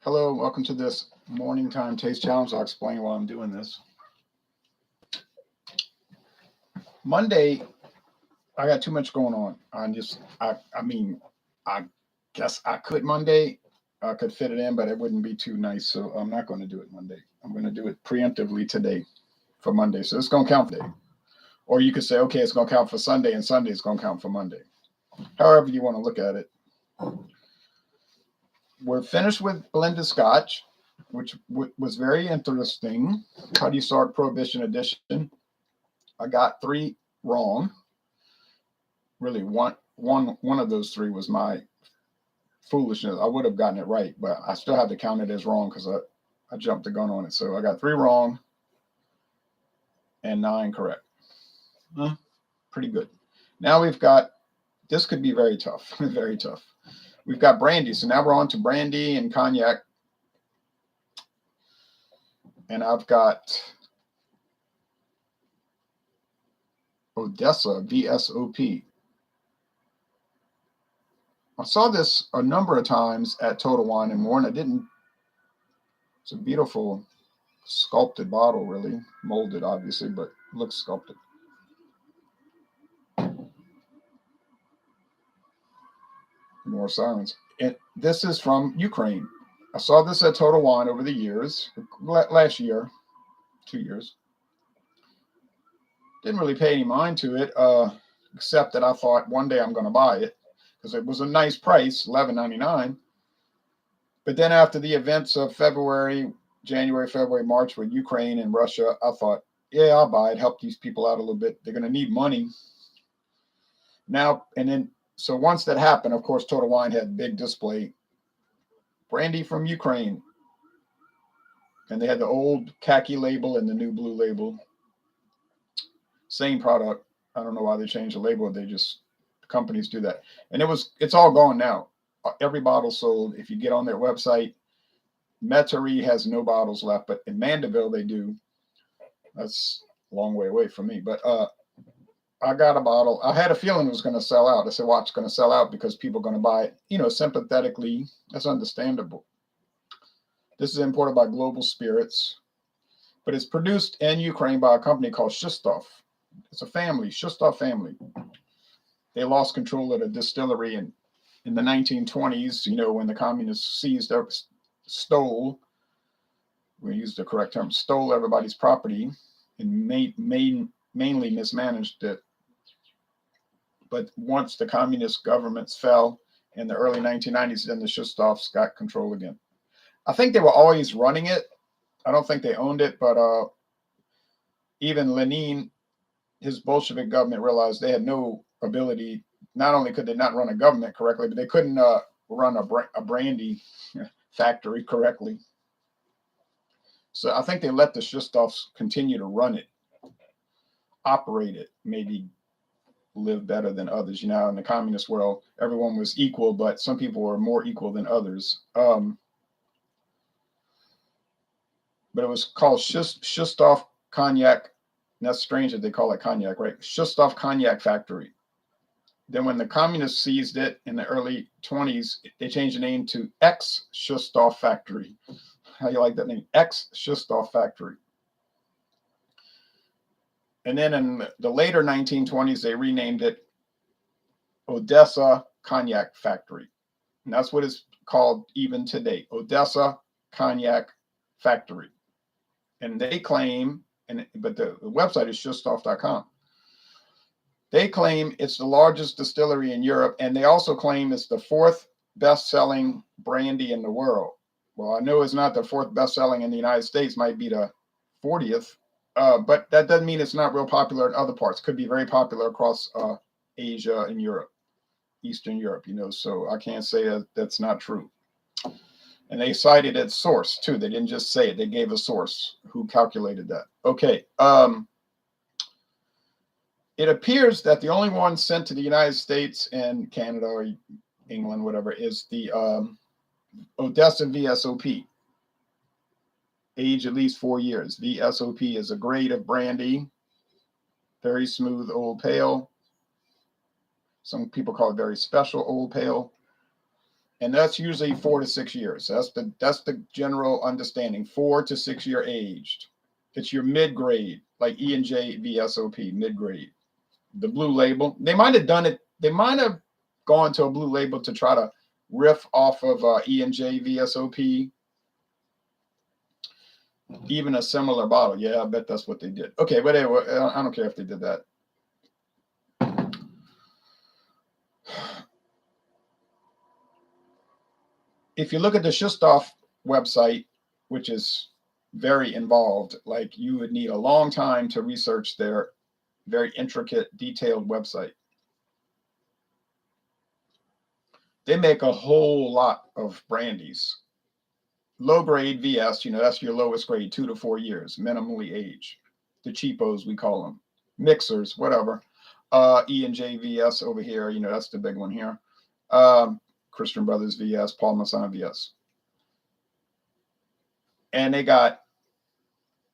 Hello, welcome to this morning time taste challenge. I'll explain why I'm doing this. Monday, I got too much going on. I guess I could Monday. I could fit it in, but it wouldn't be too nice. So I'm not going to do it Monday. I'm going to do it preemptively today for Monday. So it's going to count for Monday. Or you could say, okay, it's going to count for Sunday, and Sunday is going to count for Monday. However you want to look at it. We're finished with blended scotch, which was very interesting. Cuddy Sark Prohibition Edition. I got 3 wrong. Really, one of those 3 was my foolishness. I would have gotten it right, but I still have to count it as wrong because I jumped the gun on it. So I got 3 wrong and 9 correct. Pretty good. Now we've got, this could be very tough, very tough. We've got brandy. So now we're on to brandy and cognac. And I've got Odessa V.S.O.P. I saw this a number of times at Total Wine and More, and I didn't. It's a beautiful sculpted bottle, really. Molded, obviously, but looks sculpted. More silence. This is from Ukraine. I saw this at Total Wine over the years, last year, 2 years. Didn't really pay any mind to it, except that I thought one day I'm going to buy it because it was a nice price, $11.99. But then after the events of January, February, March with Ukraine and Russia, I thought, yeah, I'll buy it, help these people out a little bit. They're going to need money. Now, and then, so once that happened, of course, Total Wine had big display. Brandy from Ukraine. And they had the old khaki label and the new blue label. Same product. I don't know why they changed the label. Companies do that. And it's all gone now. Every bottle sold. If you get on their website, Metairie has no bottles left, but in Mandeville they do. That's a long way away from me. But I got a bottle. I had a feeling it was going to sell out. I said, watch, it's going to sell out because people are going to buy it, sympathetically. That's understandable. This is imported by Global Spirits, but it's produced in Ukraine by a company called Vsop. It's a family, Vsop family. They lost control of the distillery in the 1920s, when the communists stole, we use the correct term, stole everybody's property and mainly mismanaged it. But once the communist governments fell in the early 1990s, then the Vsops got control again. I think they were always running it. I don't think they owned it, but even Lenin, his Bolshevik government, realized they had no ability. Not only could they not run a government correctly, but they couldn't run a brandy factory correctly. So I think they let the Vsops continue to run it, operate it, maybe live better than others. In the communist world, everyone was equal, but some people were more equal than others. But it was called Vsop Cognac. And that's strange that they call it cognac, right? Vsop Cognac Factory. Then when the communists seized it in the early 20s, they changed the name to Vsop Factory. How you like that name? Vsop Factory. And then in the later 1920s, they renamed it Odessa Cognac Factory. And that's what it's called even today, Odessa Cognac Factory. And they claim, but the website is Vsop.com. They claim it's the largest distillery in Europe, and they also claim it's the 4th best-selling brandy in the world. Well, I know it's not the 4th best-selling in the United States, might be the 40th. But that doesn't mean it's not real popular in other parts. It could be very popular across Asia and Europe, Eastern Europe, so I can't say that's not true. And they cited its source, too. They didn't just say it. They gave a source who calculated that. Okay. It appears that the only one sent to the United States and Canada or England, whatever, is the Odessa V.S.O.P. Age at least 4 years. V.S.O.P. is a grade of brandy. Very smooth old pale. Some people call it very special old pale. And that's usually 4 to 6 years. That's the general understanding. 4 to 6 year aged. It's your mid grade, like E&J VSOP, mid grade. The blue label. They might have done it. They might have gone to a blue label to try to riff off of E&J VSOP. Even a similar bottle. Yeah, I bet that's what they did. Okay, but anyway, I don't care if they did that. If you look at the Vsop website, which is very involved, like you would need a long time to research their very intricate, detailed website. They make a whole lot of brandies. Low grade VS, that's your lowest grade, 2 to 4 years, minimally age. The cheapos, we call them. Mixers, whatever. E&J VS over here, that's the big one here. Christian Brothers VS, Paul Masson VS. And they got,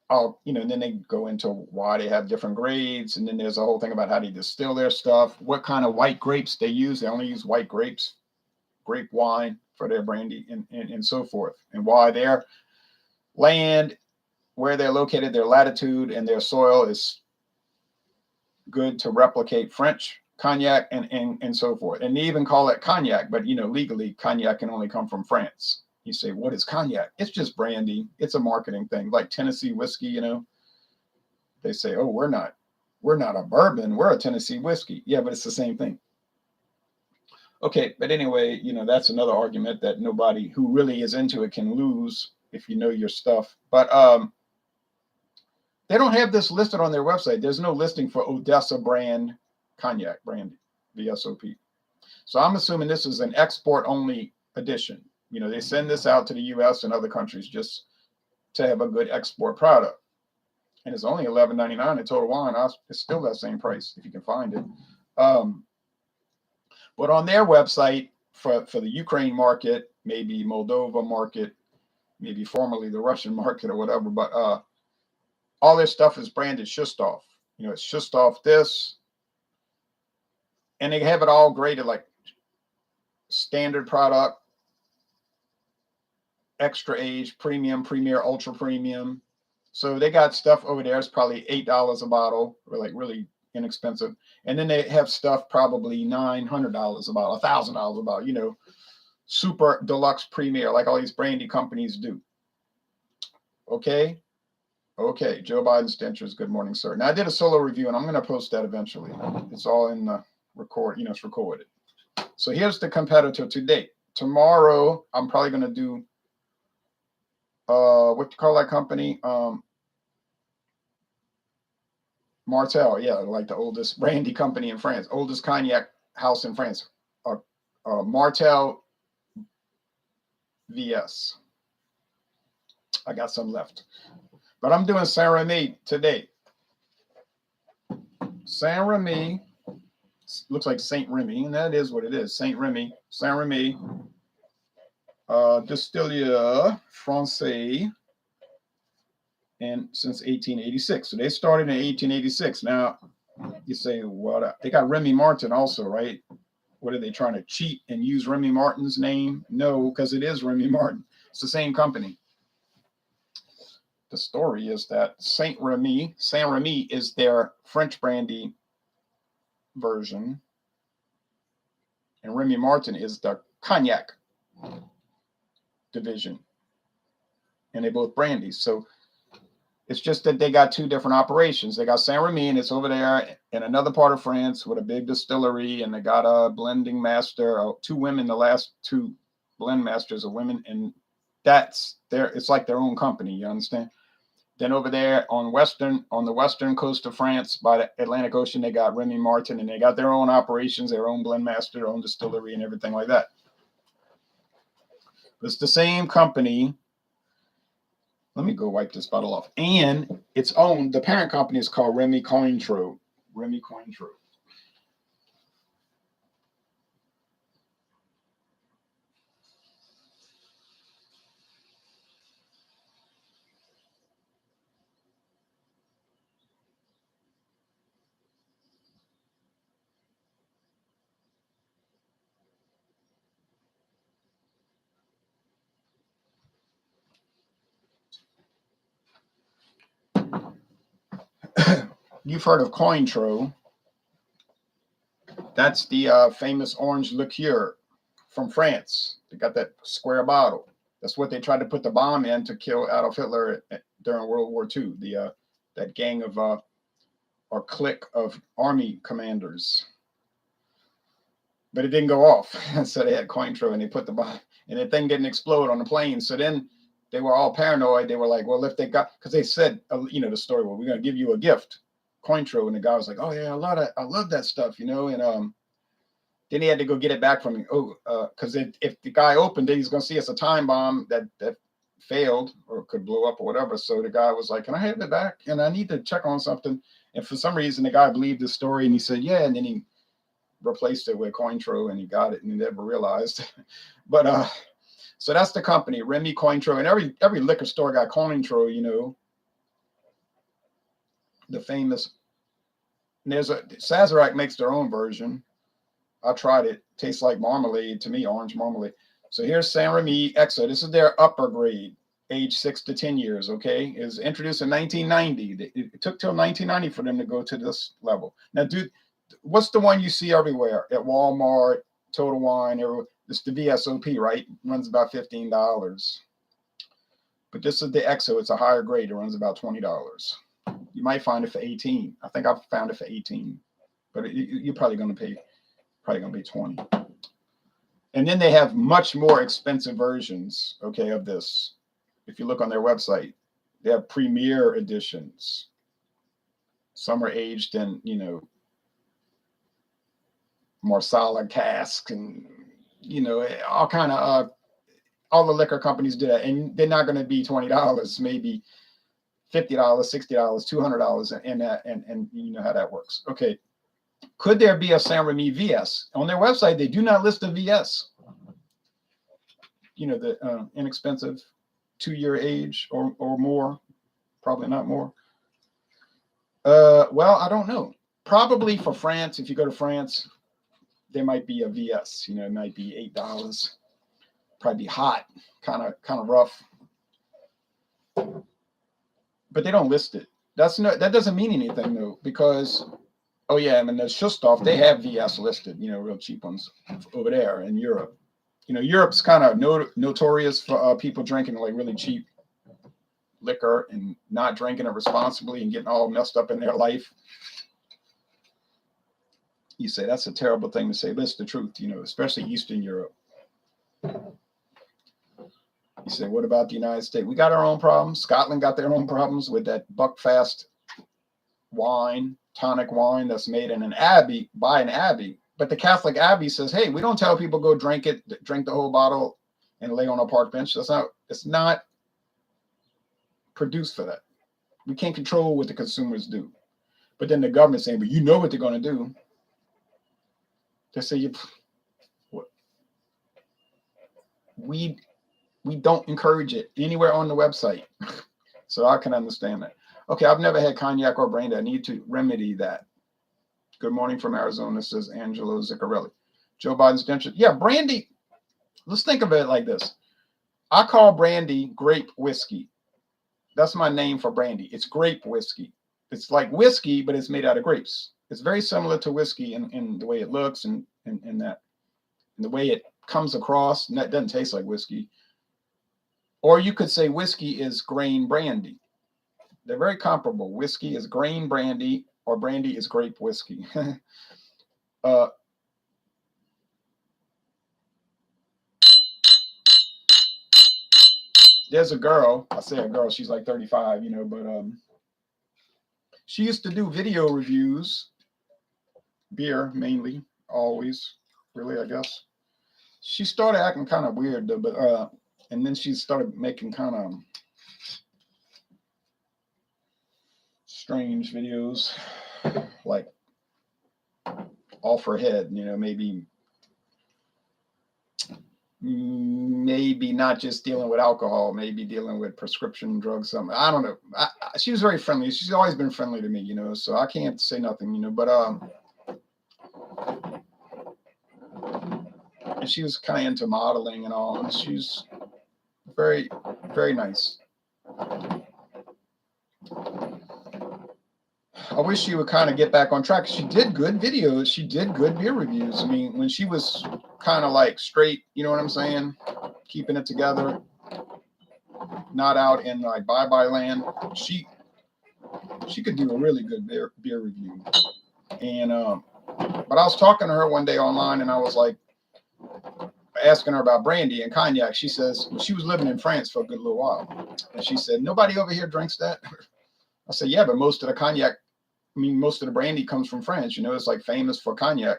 then they go into why they have different grades. And then there's a whole thing about how they distill their stuff, what kind of white grapes they use. They only use white grapes, grape wine for their brandy, and so forth. And why their land, where they're located, their latitude and their soil is good to replicate French cognac and so forth. And they even call it cognac, but legally cognac can only come from France. You say, what is cognac? It's just brandy. It's a marketing thing, like Tennessee whiskey. They say, oh, we're not a bourbon, we're a Tennessee whiskey. Yeah, but it's the same thing. Okay, but anyway, that's another argument that nobody who really is into it can lose if you know your stuff. But they don't have this listed on their website. There's no listing for Odessa brand cognac brand VSOP. So I'm assuming this is an export only edition. They send this out to the US and other countries just to have a good export product. And it's only $11.99 in Total Wine. It's still that same price if you can find it. But on their website for the Ukraine market, maybe Moldova market, maybe formerly the Russian market or whatever, but all their stuff is branded Vsop. It's Vsop this. And they have it all graded like standard product, extra age, premium, premier, ultra premium. So they got stuff over there. It's probably $8 a bottle, or like really inexpensive. And then they have stuff probably $900 a bottle, $1,000 a bottle, super deluxe premier, like all these brandy companies do. Okay. Joe Biden's dentures. Good morning, sir. Now I did a solo review and I'm going to post that eventually. It's all in the record, it's recorded. So here's the competitor to date. Tomorrow, I'm probably going to do, what you call that company? Martel, yeah, like the oldest brandy company in France, oldest cognac house in France. Martel VS. I got some left. But I'm doing Saint Remy today. Saint Remy, looks like Saint Remy, and that is what it is. Saint Remy, Distiller Francais, and since 1886. So they started in 1886. Now you say, what? They got Remy Martin also, right? What are they trying to cheat and use Remy Martin's name? No, because it is Remy Martin. It's the same company. The story is that Saint Remy is their French brandy version, and Remy Martin is the cognac division, and they both brandies. So it's just that they got two different operations. They got Saint Remy, and it's over there in another part of France with a big distillery, and they got a blending master, two women. The last two blend masters are women, and it's like their own company. You understand? Then over there on the western coast of France by the Atlantic Ocean, they got Remy Martin, and they got their own operations, their own blend master, their own distillery, and everything like that. It's the same company. Let me go wipe this bottle off. And the parent company is called Remy-Cointreau. Remy-Cointreau. You've heard of Cointreau. That's the famous orange liqueur from France. They got that square bottle. That's what they tried to put the bomb in to kill Adolf Hitler during World War II. That gang of or clique of army commanders. But it didn't go off, so they had Cointreau and they put the bomb, and the thing didn't explode on the plane. So then they were all paranoid. They were like, well, if they got, because they said, the story, well, we're gonna give you a gift, Cointreau, and the guy was like, oh yeah, I love that stuff, and then he had to go get it back from me. Because if the guy opened it, he's gonna see it's a time bomb that failed or could blow up or whatever. So the guy was like, can I have it back? And I need to check on something. And for some reason, the guy believed the story, and he said, yeah, and then he replaced it with Cointreau, and he got it, and he never realized. But so that's the company, Remy-Cointreau, and every liquor store got Cointreau, the famous. And there's Sazerac makes their own version. I tried it. Tastes like marmalade to me, orange marmalade. So here's San Remy XO. This is their upper grade, age 6 to 10 years. Okay, it was introduced in 1990. It took till 1990 for them to go to this level. Now, dude, what's the one you see everywhere at Walmart, Total Wine? It's the VSOP, right? It runs about $15. But this is the XO. It's a higher grade. It runs about $20. You might find it for 18. I think I've found it for 18. But you're probably going to pay. Probably going to be 20. And then they have much more expensive versions, okay, of this. If you look on their website, they have premier editions. Some are aged in, more solid casks and, all kind of, all the liquor companies do that. And they're not going to be $20, maybe $50, $60, $200, and you know how that works. Okay. Could there be a San Remy VS? On their website, they do not list a VS. The inexpensive 2-year age or more, probably not more. Well, I don't know. Probably for France, if you go to France, there might be a VS. It might be $8. Probably be hot, kind of rough. But they don't list it. That doesn't mean anything though, because oh yeah, I mean the Vsop, they have VS listed, real cheap ones over there in Europe. Europe's kind of notorious for people drinking like really cheap liquor and not drinking it responsibly and getting all messed up in their life. You say that's a terrible thing to say. List the truth, especially Eastern Europe. You say, what about the United States? We got our own problems. Scotland got their own problems with that Buckfast wine, tonic wine that's made in an abbey, by an abbey. But the Catholic abbey says, hey, we don't tell people go drink the whole bottle and lay on a park bench. It's not produced for that. We can't control what the consumers do. But then the government saying, but you know what they're going to do. They say, what? We don't encourage it anywhere on the website. So I can understand that. Okay, I've never had cognac or brandy. I need to remedy that. Good morning from Arizona, says Angelo Ziccarelli. Joe Biden's denture. Yeah, brandy. Let's think of it like this. I call brandy grape whiskey. That's my name for brandy. It's grape whiskey. It's like whiskey, but it's made out of grapes. It's very similar to whiskey in the way it looks and the way it comes across. And that doesn't taste like whiskey. Or you could say whiskey is grain brandy. They're very comparable. Whiskey is grain brandy, or brandy is grape whiskey. There's a girl, I say a girl, she's like 35, but she used to do video reviews, beer mainly, always, really, I guess. She started acting kind of weird though, but and then she started making kind of strange videos, like off her head, maybe not just dealing with alcohol, maybe dealing with prescription drugs, something. I don't know. She was very friendly. She's always been friendly to me, so I can't say nothing, but and she was kind of into modeling and all, and she's very, very nice. I wish she would kind of get back on track. She did good videos. She did good beer reviews. I mean, when she was kind of like straight, you know what I'm saying? Keeping it together, not out in like bye-bye land. She could do a really good beer review. And but I was talking to her one day online, and I was like asking her about brandy and cognac. She says, well, she was living in France for a good little while, and she said, nobody over here drinks that. I said, yeah, but most of the cognac, I mean, most of the brandy comes from France. You know, it's like famous for cognac.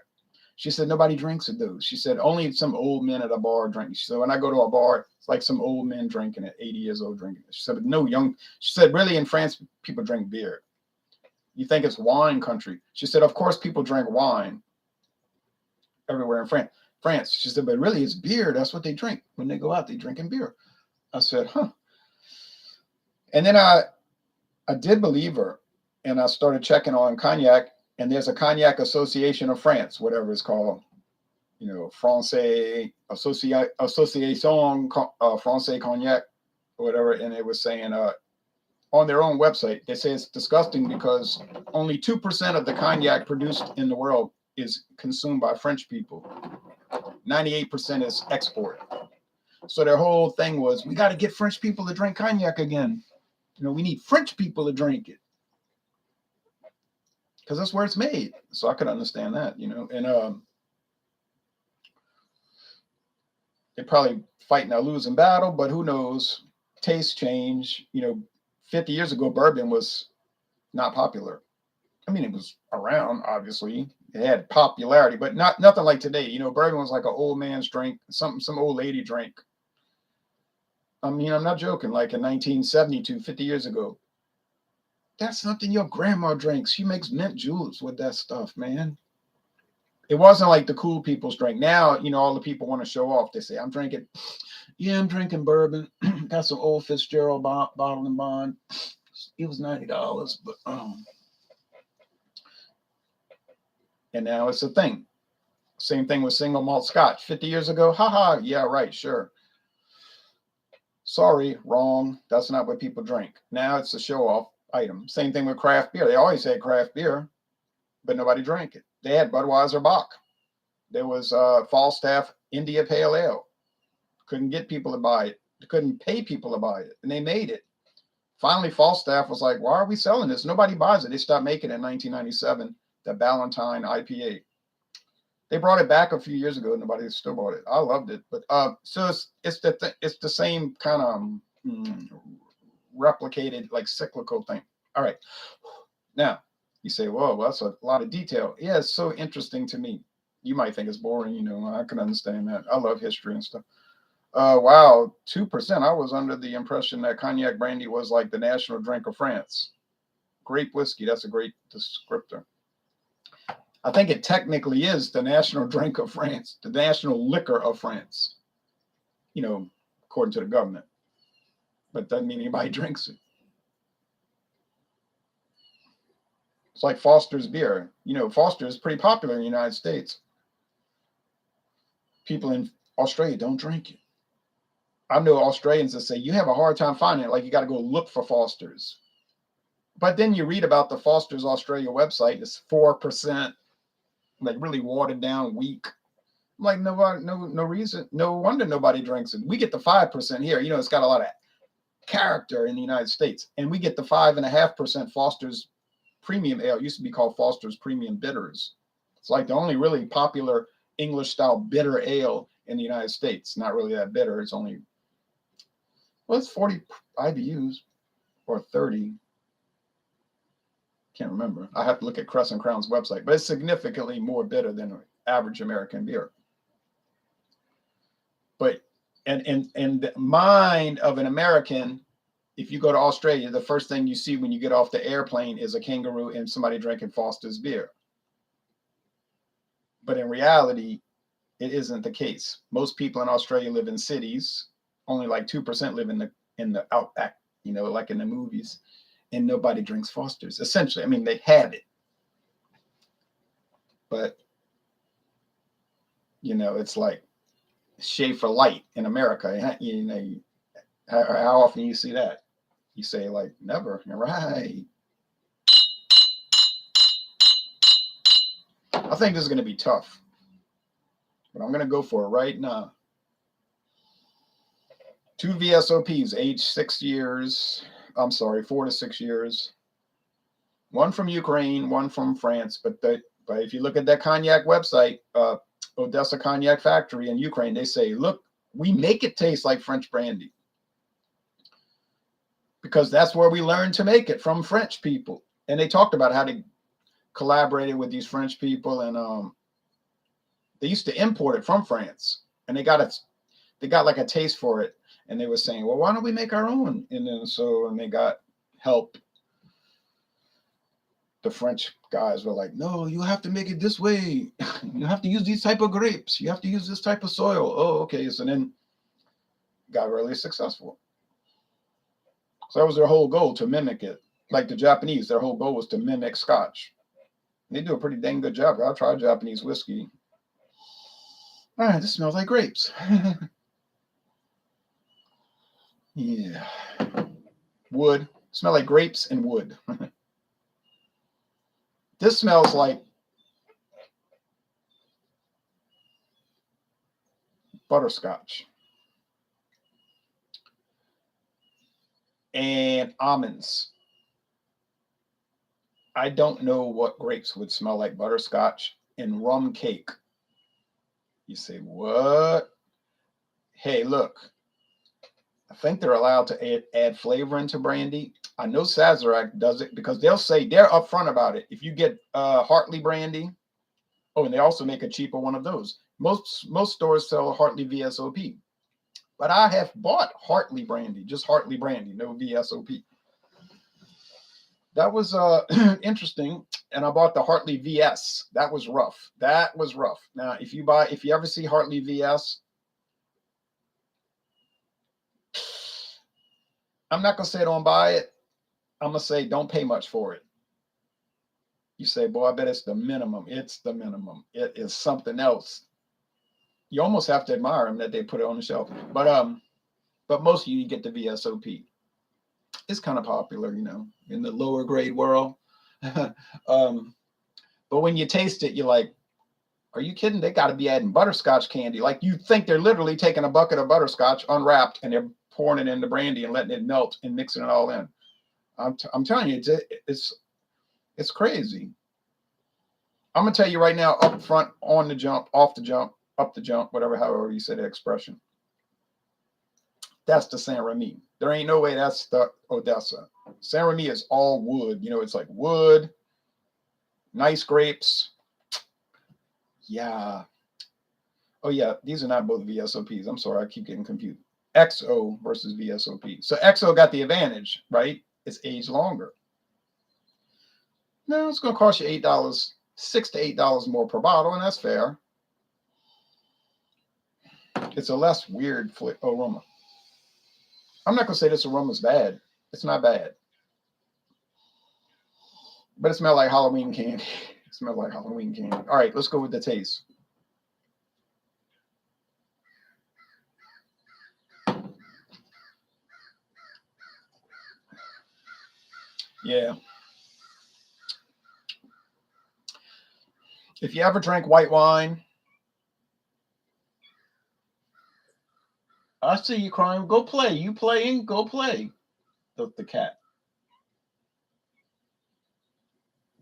She said, nobody drinks it, though. She said, only some old men at a bar drink. She said, when I go to a bar, it's like some old men drinking it, 80 years old drinking it. She said, but no young. She said, really, in France, people drink beer. You think it's wine country. She said, of course, people drink wine everywhere in France. She said, but really, it's beer. That's what they drink. When they go out, they drinking beer. I said, huh. And then I did believe her. And I started checking on cognac. And there's a Cognac Association of France, whatever it's called. You know, Francais Association Francais Cognac, or whatever. And it was saying on their own website, they say it's disgusting because only 2% of the cognac produced in the world is consumed by French people. 98% is export. So their whole thing was, we got to get French people to drink cognac again. You know, we need French people to drink it, because that's where it's made. So I could understand that, you know. And they're probably fighting a losing battle, but who knows? Tastes change. You know, 50 years ago, bourbon was not popular. I mean, it was around, obviously. It had popularity, but nothing like today. You know, bourbon was like an old man's drink, some old lady drink. I mean, I'm not joking. Like in 1972, 50 years ago, that's something your grandma drinks. She makes mint juleps with that stuff, man. It wasn't like the cool people's drink. Now, you know, all the people want to show off. They say, I'm drinking bourbon. Got some old Fitzgerald bottle and bond. It was $90, but and now it's a thing. Same thing with single malt scotch. 50 years ago, haha, yeah, right, sure. Sorry, wrong. That's not what people drink. Now it's a show-off item. Same thing with craft beer. They always had craft beer, but nobody drank it. They had Budweiser Bock. There was Falstaff India Pale Ale. Couldn't get people to buy it. They couldn't pay people to buy it, and they made it. Finally, Falstaff was like, why are we selling this? Nobody buys it. They stopped making it in 1997, the Ballantine IPA. They brought it back a few years ago. Nobody still bought it. I loved it. But so it's the same kind of replicated, like cyclical thing. All right. Now, you say, whoa, well, that's a lot of detail. Yeah, it's so interesting to me. You might think it's boring. You know, I can understand that. I love history and stuff. Wow, 2%. I was under the impression that cognac brandy was like the national drink of France. Grape whiskey, that's a great descriptor. I think it technically is the national drink of France, the national liquor of France, you know, according to the government. But doesn't mean anybody drinks it. It's like Foster's beer. You know, Foster is pretty popular in the United States. People in Australia don't drink it. I know Australians that say you have a hard time finding it, like you got to go look for Foster's. But then you read about the Foster's Australia website, it's 4%, like really watered down, weak. Like no reason, no wonder nobody drinks it. We get the 5% here. You know, it's got a lot of character in the United States, and we get the 5.5% Foster's Premium Ale. It used to be called Foster's Premium Bitters. It's like the only really popular English style bitter ale in the United States. Not really that bitter. It's only, well, it's 40 IBUs or 30. Can't remember. I have to look at Crescent Crown's website, but it's significantly more bitter than an average American beer. But and the mind of an American, if you go to Australia, the first thing you see when you get off the airplane is a kangaroo and somebody drinking Foster's beer. But in reality, it isn't the case. Most people in Australia live in cities. Only like 2% live in the outback, you know, like in the movies. And nobody drinks Foster's. Essentially, I mean, they have it. But, you know, it's like Schaefer Light in America. You know, how often you see that? You say, like, never. Right. I think this is going to be tough, but I'm going to go for it right now. 2 VSOPs, age 6 years. I'm sorry, 4 to 6 years. One from Ukraine, one from France. But if you look at that cognac website, Odessa Cognac Factory in Ukraine, they say, look, we make it taste like French brandy. Because that's where we learned to make it, from French people. And they talked about how they collaborated with these French people, and they used to import it from France, and they got like a taste for it, and they were saying, well, why don't we make our own? And then they got help. The French guys were like, no, you have to make it this way. You have to use these type of grapes. You have to use this type of soil. Oh, okay. So then got really successful. So that was their whole goal, to mimic it. Like the Japanese, their whole goal was to mimic Scotch. They do a pretty dang good job. I'll try Japanese whiskey. All right, this smells like grapes. Yeah. Wood. Smell like grapes and wood. This smells like butterscotch and almonds. I don't know what grapes would smell like butterscotch and rum cake. You say, what? Hey, look. I think they're allowed to add flavor into brandy. I know Sazerac does it because they'll say, they're upfront about it. If you get Hartley brandy, oh, and they also make a cheaper one of those. Most stores sell Hartley VSOP. But I have bought Hartley brandy, just Hartley brandy, no VSOP. That was interesting. And I bought the Hartley VS. That was rough. That was rough. Now, if you ever see Hartley VS, I'm not going to say don't buy it. I'm going to say don't pay much for it. You say, boy, I bet it's the minimum. It's the minimum. It is something else. You almost have to admire them that they put it on the shelf. But most of you get the VSOP. It's kind of popular, in the lower grade world. But when you taste it, you're like, are you kidding? They got to be adding butterscotch candy. Like, you think they're literally taking a bucket of butterscotch unwrapped and they're pouring it in the brandy and letting it melt and mixing it all in. I'm telling you, it's crazy. I'm going to tell you right now, up front, on the jump, off the jump, up the jump, however you say the expression. That's the Saint Remy. There ain't no way that's the Odessa. Saint Remy is all wood. It's like wood, nice grapes. Yeah. Oh, yeah. These are not both VSOPs. I'm sorry. I keep getting confused. XO versus VSOP. So XO got the advantage, right? It's aged longer. No, it's going to cost you $8, $6 to $8 more per bottle, and that's fair. It's a less weird aroma. I'm not going to say this aroma is bad. It's not bad. But it smells like Halloween candy. It smells like Halloween candy. All right, let's go with the taste. Yeah. If you ever drank white wine, I see you crying. Go play. You playing? Go play. The cat.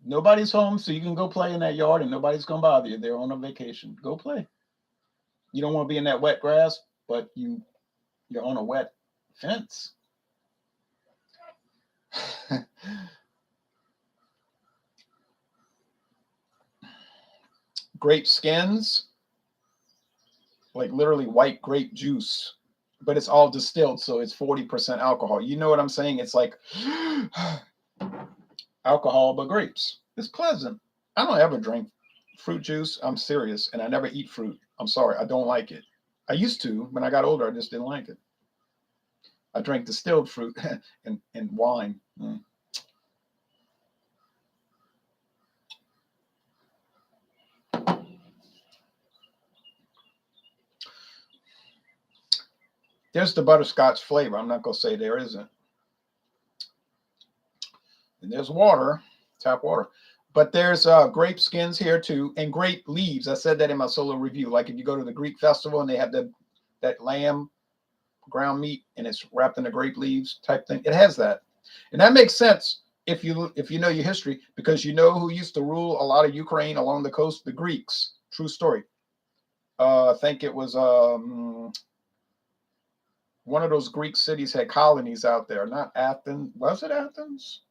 Nobody's home, so you can go play in that yard and nobody's going to bother you. They're on a vacation. Go play. You don't want to be in that wet grass, but you're on a wet fence. Grape skins, like literally white grape juice, but it's all distilled, so it's 40% alcohol. You know what I'm saying? It's like alcohol, but grapes. It's pleasant. I don't ever drink fruit juice. I'm serious, and I never eat fruit. I'm sorry. I don't like it. I used to. When I got older, I just didn't like it. I drank distilled fruit and wine. There's the butterscotch flavor. I'm not going to say there isn't. And there's water, tap water. But there's grape skins here too, and grape leaves. I said that in my solo review. Like if you go to the Greek festival and they have that lamb ground meat and it's wrapped in the grape leaves type thing, it has that, and that makes sense if you know your history, because you know who used to rule a lot of Ukraine along the coast? The Greeks. True story. I think it was one of those Greek cities had colonies out there. Not Athens. Was it Athens?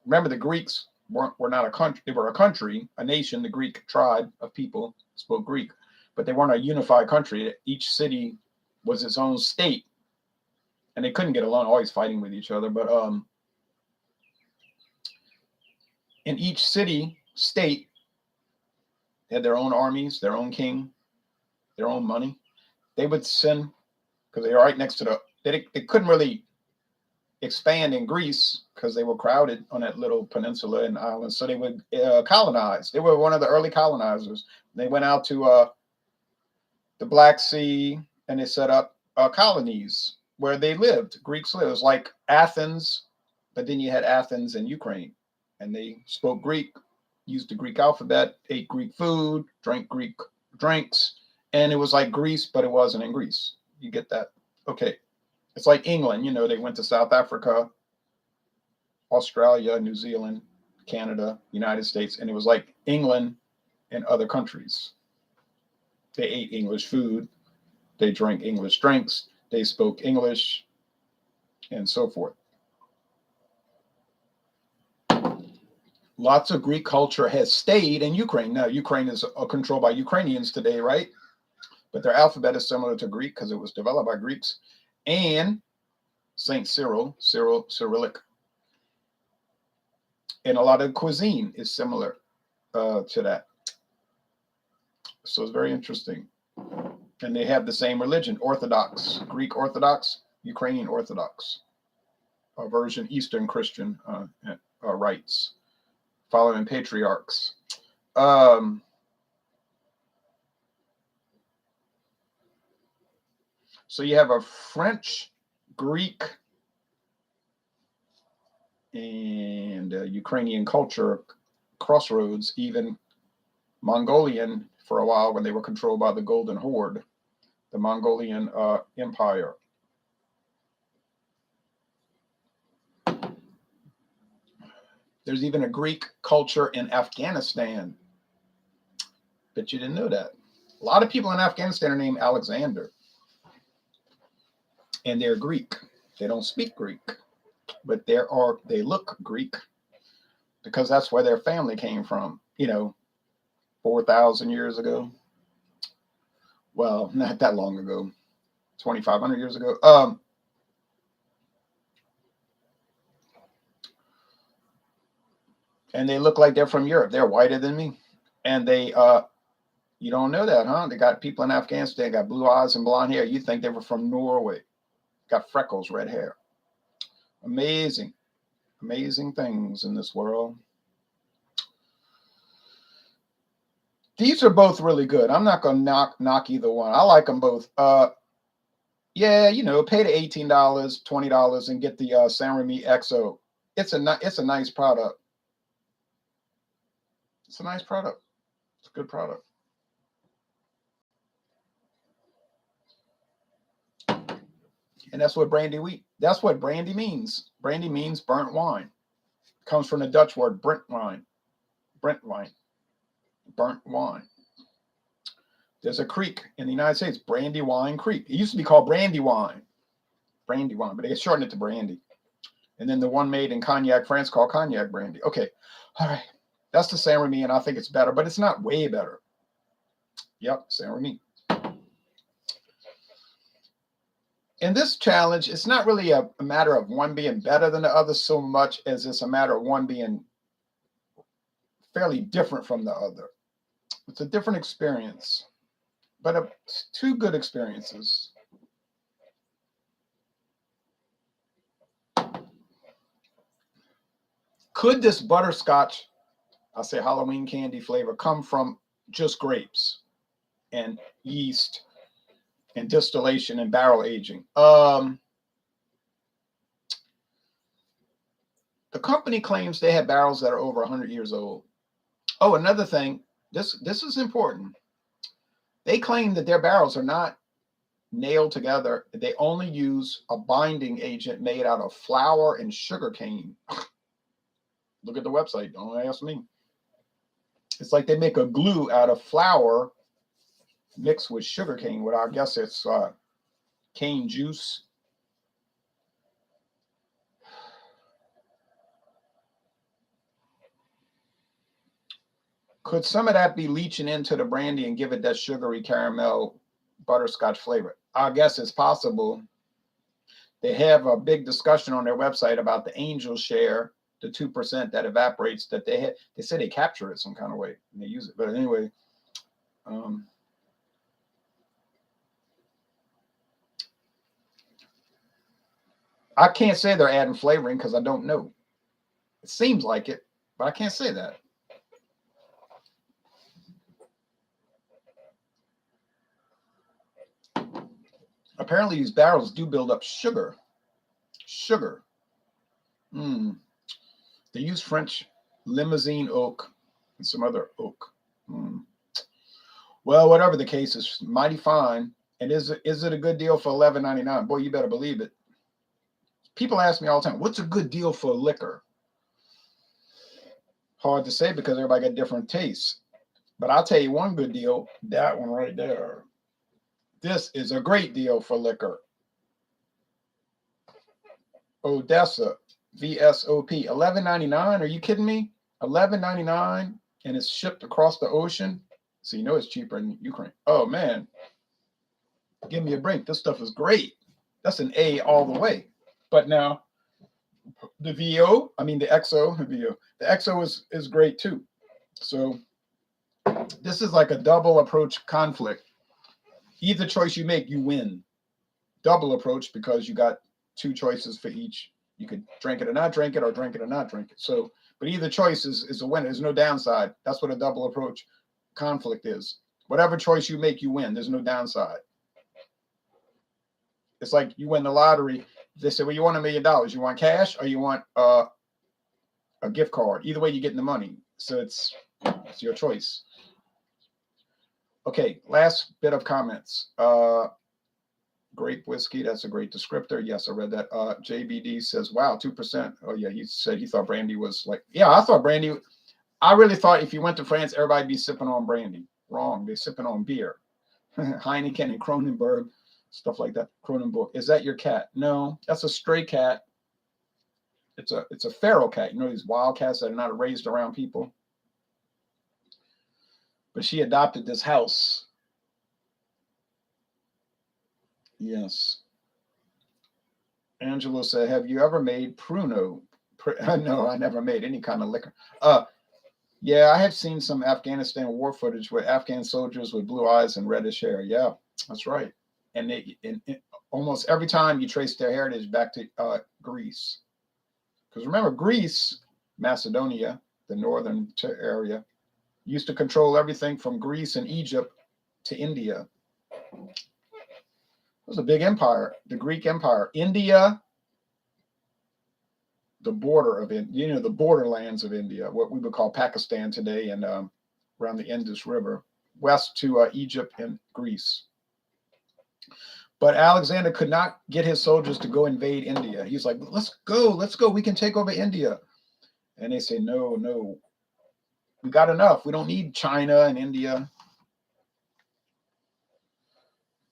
Remember, the Greeks were not a country. They were a country, a nation. The Greek tribe of people spoke Greek, but they weren't a unified country. Each city was its own state, and they couldn't get along, always fighting with each other. But in each city, state, they had their own armies, their own king, their own money. They would send, because they were right next to they couldn't really expand in Greece because they were crowded on that little peninsula and island. So they would colonize. They were one of the early colonizers. They went out to the Black Sea and they set up colonies where they lived. Greeks lived. It was like Athens, but then you had Athens and Ukraine, and they spoke Greek, used the Greek alphabet, ate Greek food, drank Greek drinks, and it was like Greece, but it wasn't in Greece. You get that? Okay. It's like England, you know, they went to South Africa, Australia, New Zealand, Canada, United States, and it was like England and other countries. They ate English food, they drank English drinks, they spoke English, and so forth. Lots of Greek culture has stayed in Ukraine. Now, Ukraine is controlled by Ukrainians today, right? But their alphabet is similar to Greek because it was developed by Greeks. And St. Cyrillic. And a lot of cuisine is similar to that. So it's very interesting. And they have the same religion, Orthodox, Greek Orthodox, Ukrainian Orthodox, a version Eastern Christian rites, following patriarchs. So you have a French, Greek, and Ukrainian culture crossroads, even Mongolian for a while when they were controlled by the Golden Horde, the Mongolian Empire. There's even a Greek culture in Afghanistan. Bet you didn't know that. A lot of people in Afghanistan are named Alexander. And they're Greek. They don't speak Greek, but they look Greek because that's where their family came from, 4,000 years ago. Well, not that long ago, 2,500 years ago. And they look like they're from Europe. They're whiter than me. And they, you don't know that, huh? They got people in Afghanistan, got blue eyes and blonde hair. You think they were from Norway. Got freckles, red hair. Amazing, amazing things in this world. These are both really good. I'm not going to knock either one. I like them both. Yeah, pay the $18, $20 and get the Remy XO. It's a nice product. It's a nice product. It's a good product. And that's what brandy means. Brandy means burnt wine. It comes from the Dutch word Brent wine. Burnt wine. There's a creek in the United States, Brandywine Creek. It used to be called Brandywine, but they shortened it to brandy. And then the one made in Cognac, France, called Cognac brandy. Okay, all right. That's the Saint Remy, and I think it's better, but it's not way better. Yep, Saint Remy. In this challenge, it's not really a matter of one being better than the other so much as it's a matter of one being fairly different from the other. It's a different experience, but two good experiences. Could this butterscotch, I'll say Halloween candy flavor, come from just grapes and yeast and distillation and barrel aging? The company claims they have barrels that are over 100 years old. Oh, another thing. This is important. They claim that their barrels are not nailed together. They only use a binding agent made out of flour and sugar cane. Look at the website. Don't ask me. It's like they make a glue out of flour mixed with sugar cane. What I guess it's cane juice. Could some of that be leaching into the brandy and give it that sugary caramel butterscotch flavor? I guess it's possible. They have a big discussion on their website about the angel share, the 2% that evaporates. That they say they capture it some kind of way and they use it. But anyway, I can't say they're adding flavoring because I don't know. It seems like it, but I can't say that. Apparently, these barrels do build up sugar. Sugar. They use French Limousin oak and some other oak. Well, whatever the case, is mighty fine. And is it a good deal for $11.99? Boy, you better believe it. People ask me all the time, what's a good deal for liquor? Hard to say because everybody got different tastes. But I'll tell you one good deal, that one right there. This is a great deal for liquor. Odessa V.S.O.P. $11.99. Are you kidding me? $11.99 and it's shipped across the ocean. So you know it's cheaper in Ukraine. Oh man. Give me a break. This stuff is great. That's an A all the way. But now the VO, I mean the XO, the XO is great too. So this is like a double approach conflict. Either choice you make, you win. Double approach because you got two choices for each. You could drink it or not drink it, or drink it or not drink it. So, but either choice is a winner. There's no downside. That's what a double approach conflict is. Whatever choice you make, you win. There's no downside. It's like you win the lottery. They say, well, you want $1 million. You want cash or you want a gift card? Either way, you're getting the money. So it's your choice. Okay, last bit of comments. Grape whiskey, that's a great descriptor. Yes, I read that. JBD says, wow, 2%. Oh, yeah, he said he thought brandy was like, yeah, I thought brandy. I really thought if you went to France, everybody'd be sipping on brandy. Wrong. They're sipping on beer. Heineken and Kronenberg, stuff like that. Kronenberg. Is that your cat? No, that's a stray cat. It's a feral cat. You know these wild cats that are not raised around people? But she adopted this house. Yes. Angelo said, have you ever made Pruno? No, I never made any kind of liquor. Yeah, I have seen some Afghanistan war footage with Afghan soldiers with blue eyes and reddish hair. Yeah, that's right. And almost every time you trace their heritage back to Greece. Because remember, Greece, Macedonia, the northern area, used to control everything from Greece and Egypt to India. It was a big empire, the Greek Empire. India, the border of it, the borderlands of India, what we would call Pakistan today, and around the Indus River, west to Egypt and Greece. But Alexander could not get his soldiers to go invade India. He's like, let's go, we can take over India. And they say, no, we got enough. We don't need China and India.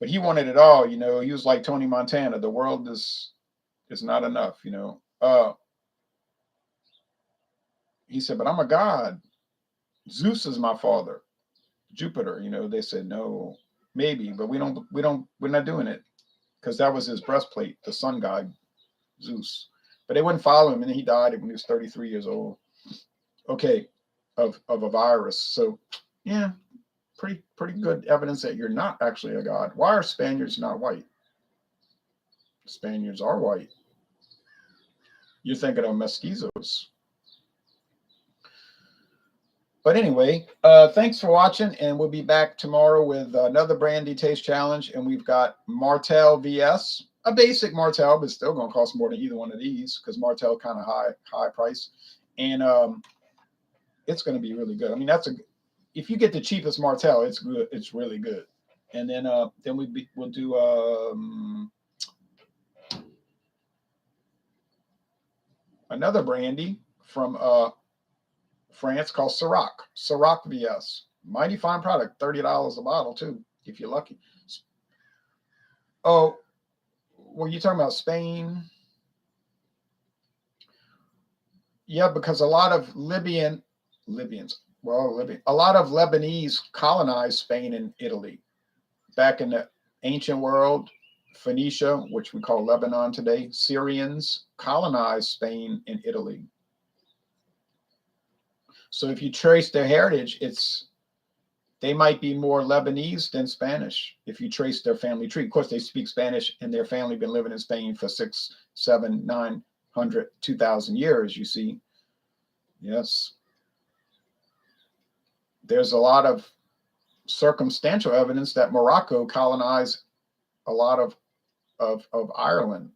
But he wanted it all, He was like Tony Montana. The world is not enough, He said, but I'm a god. Zeus is my father. Jupiter, they said, no, maybe, but we're not doing it. Because that was his breastplate, the sun god, Zeus. But they wouldn't follow him, and he died when he was 33 years old. Okay, of a virus. So, yeah, pretty good evidence that you're not actually a god. Why are Spaniards not white? Spaniards are white. You're thinking of mestizos. But anyway, thanks for watching, and we'll be back tomorrow with another brandy taste challenge. And we've got Martell VS, a basic Martell, but still going to cost more than either one of these because Martell kind of high price. And it's going to be really good. I mean, if you get the cheapest Martell, it's good. It's really good. And then we'll do another brandy from France called Ciroc VS. Mighty fine product, $30 a bottle too, if you're lucky. Oh, were you talking about Spain? Yeah, because a lot of Libyans, a lot of Lebanese colonized Spain and Italy back in the ancient world. Phoenicia, which we call Lebanon today, Syrians colonized Spain and Italy. So if you trace their heritage, they might be more Lebanese than Spanish if you trace their family tree. Of course, they speak Spanish and their family been living in Spain for 600, 700, 900, 2,000 years, you see. Yes. There's a lot of circumstantial evidence that Morocco colonized a lot of Ireland.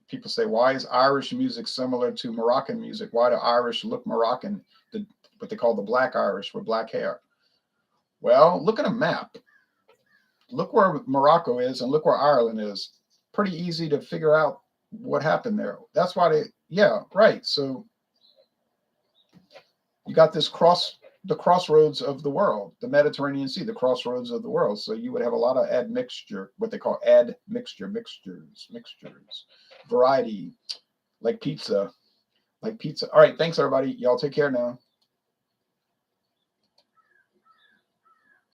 People say, why is Irish music similar to Moroccan music? Why do Irish look Moroccan? What they call the black Irish with black hair. Well, look at a map. Look where Morocco is and look where Ireland is. Pretty easy to figure out what happened there. That's why yeah, right. So you got the crossroads of the world, the Mediterranean Sea, the crossroads of the world. So you would have a lot of admixture, what they call admixture, mixtures, variety, like pizza. All right, thanks everybody. Y'all take care now.